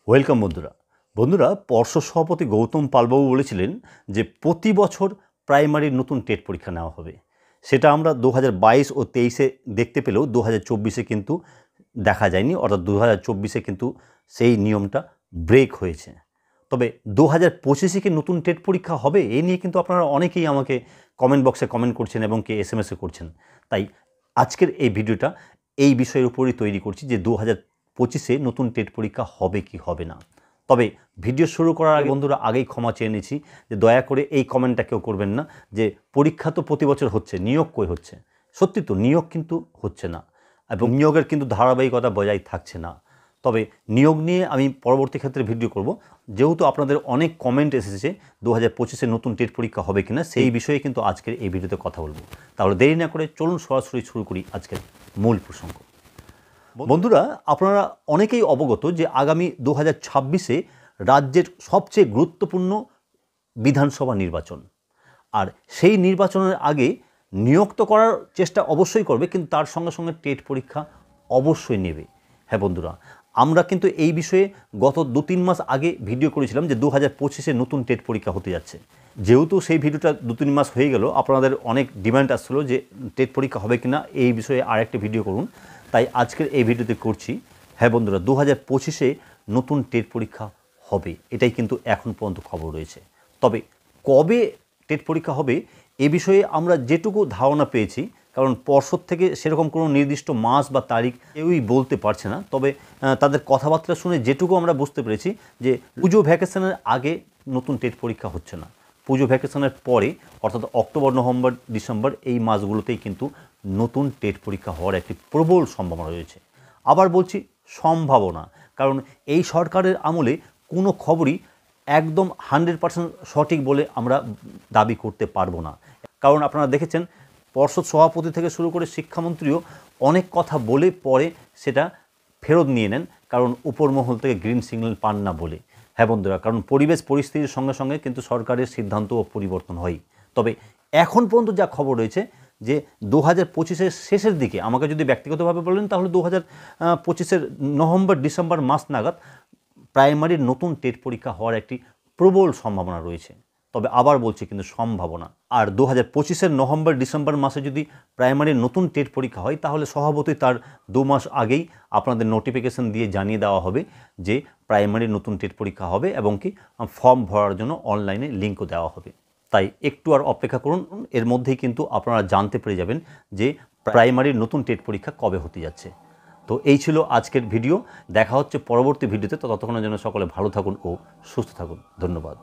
Welcome বন্ধুরা পর্ষদ সভাপতি গৌতম পালবাবু বলেছিলেন যে প্রতি বছর প্রাইমারির নতুন টেট পরীক্ষা নেওয়া হবে। সেটা আমরা 2022 ও 23-এ দেখতে পেলেও 2024-এ কিন্তু দেখা যায়নি, অর্থাৎ 2024-এ কিন্তু সেই নিয়মটা ব্রেক হয়েছে। তবে 2025-এ কি নতুন টেট পরীক্ষা হবে এই নিয়ে কিন্তু আপনারা অনেকেই আমাকে কমেন্ট বক্সে কমেন্ট করছেন এবং কে SMS-এ করছেন। তাই আজকের এই ভিডিওটা এই বিষয়ের উপরই তৈরি করছি যে 2025-এ নতুন টেট পরীক্ষা হবে কি হবে না। তবে ভিডিও শুরু করার আগে বন্ধুরা আগেই ক্ষমা চেয়ে নিয়েছি যে দয়া করে এই কমেন্টটা কেউ করবেন না যে পরীক্ষা তো প্রতি বছর হচ্ছে, নিয়োগ কই হচ্ছে। সত্যি তো নিয়োগ কিন্তু হচ্ছে না এবং নিয়োগের কিন্তু ধারাবাহিকতা বজায় থাকছে না। তবে নিয়োগ নিয়ে আমি পরবর্তী ক্ষেত্রে ভিডিও করব, যেহেতু আপনাদের অনেক কমেন্ট এসেছে 2025-এ নতুন টেট পরীক্ষা হবে কিনা সেই বিষয়ে কিন্তু আজকের এই ভিডিওতে কথা বলবো। তাহলে দেরি না করে চলুন সরাসরি শুরু করি আজকের মূল প্রসঙ্গ। বন্ধুরা, আপনারা অনেকেই অবগত যে আগামী 2026-এ রাজ্যের সবচেয়ে গুরুত্বপূর্ণ বিধানসভা নির্বাচন। আর সেই নির্বাচনের আগে নিয়োগ তো করার চেষ্টা অবশ্যই করবে, কিন্তু তার সঙ্গে সঙ্গে টেট পরীক্ষা অবশ্যই নেবে। হ্যাঁ বন্ধুরা, আমরা কিন্তু এই বিষয়ে গত 2-3 মাস আগে ভিডিও করেছিলাম যে 2025-এ নতুন টেট পরীক্ষা হতে যাচ্ছে। যেহেতু সেই ভিডিওটা 2-3 মাস হয়ে গেল, আপনাদের অনেক ডিমান্ড আসছিল যে টেট পরীক্ষা হবে কিনা এই বিষয়ে আরেকটা ভিডিও করুন, তাই আজকের এই ভিডিওতে করছি। হ্যাঁ বন্ধুরা, 2025-এ নতুন টেট পরীক্ষা হবে, এটাই কিন্তু এখন পর্যন্ত খবর রয়েছে। তবে কবে টেট পরীক্ষা হবে এ বিষয়ে আমরা যেটুকু ধারণা পেয়েছি, কারণ পর্ষদ থেকে সেরকম কোনো নির্দিষ্ট মাস বা তারিখ কেউই বলতে পারছে না, তবে তাদের কথাবার্তা শুনে যেটুকু আমরা বুঝতে পেরেছি যে পুজো ভ্যাকেশনের আগে নতুন টেট পরীক্ষা হচ্ছে না। পুজো ভ্যাকেশনের পরে অর্থাৎ অক্টোবর, নভেম্বর, ডিসেম্বর এই মাসগুলোতেই কিন্তু নতুন টেট পরীক্ষা হওয়ার একটি প্রবল সম্ভাবনা রয়েছে। আবার বলছি সম্ভাবনা, কারণ এই সরকারের আমলে কোনো খবরই একদম 100% সঠিক বলে আমরা দাবি করতে পারবো না। কারণ আপনারা দেখেছেন পর্ষদ সভাপতি থেকে শুরু করে শিক্ষামন্ত্রীও অনেক কথা বলে পরে সেটা ফেরত নিয়ে নেন, কারণ উপর মহল থেকে গ্রিন সিগন্যাল পান না বলে। হ্যাঁ বন্ধুরা, কারণ পরিবেশ পরিস্থিতির সঙ্গে সঙ্গে কিন্তু সরকারের সিদ্ধান্তও পরিবর্তন হয়। তবে এখন পর্যন্ত যা খবর রয়েছে যে 2025-এর শেষের দিকে, আমাকে যদি ব্যক্তিগতভাবে বলেন তাহলে 2025-এর নভেম্বর ডিসেম্বর মাস নাগাদ প্রাইমারির নতুন টেট পরীক্ষা হওয়ার একটি প্রবল সম্ভাবনা রয়েছে। তবে আবার বলছি কিন্তু সম্ভাবনা। আর 2025-এর নভেম্বর ডিসেম্বর মাসে যদি প্রাইমারির নতুন টেট পরীক্ষা হয় তাহলে স্বভাবতই তার 2 মাস আগেই আপনাদের নোটিফিকেশন দিয়ে জানিয়ে দেওয়া হবে যে প্রাইমারির নতুন টেট পরীক্ষা হবে এবং কি ফর্ম ভরার জন্য অনলাইনে লিঙ্কও দেওয়া হবে। তাই একটু আর অপেক্ষা করুন, এর মধ্যেই কিন্তু আপনারা জানতে পেরে যাবেন যে প্রাইমারির নতুন টেট পরীক্ষা কবে হতে যাচ্ছে। তো এই ছিল আজকের ভিডিও। দেখা হচ্ছে পরবর্তী ভিডিওতে। ততক্ষণের জন্য সকলে ভালো থাকুন ও সুস্থ থাকুন। ধন্যবাদ।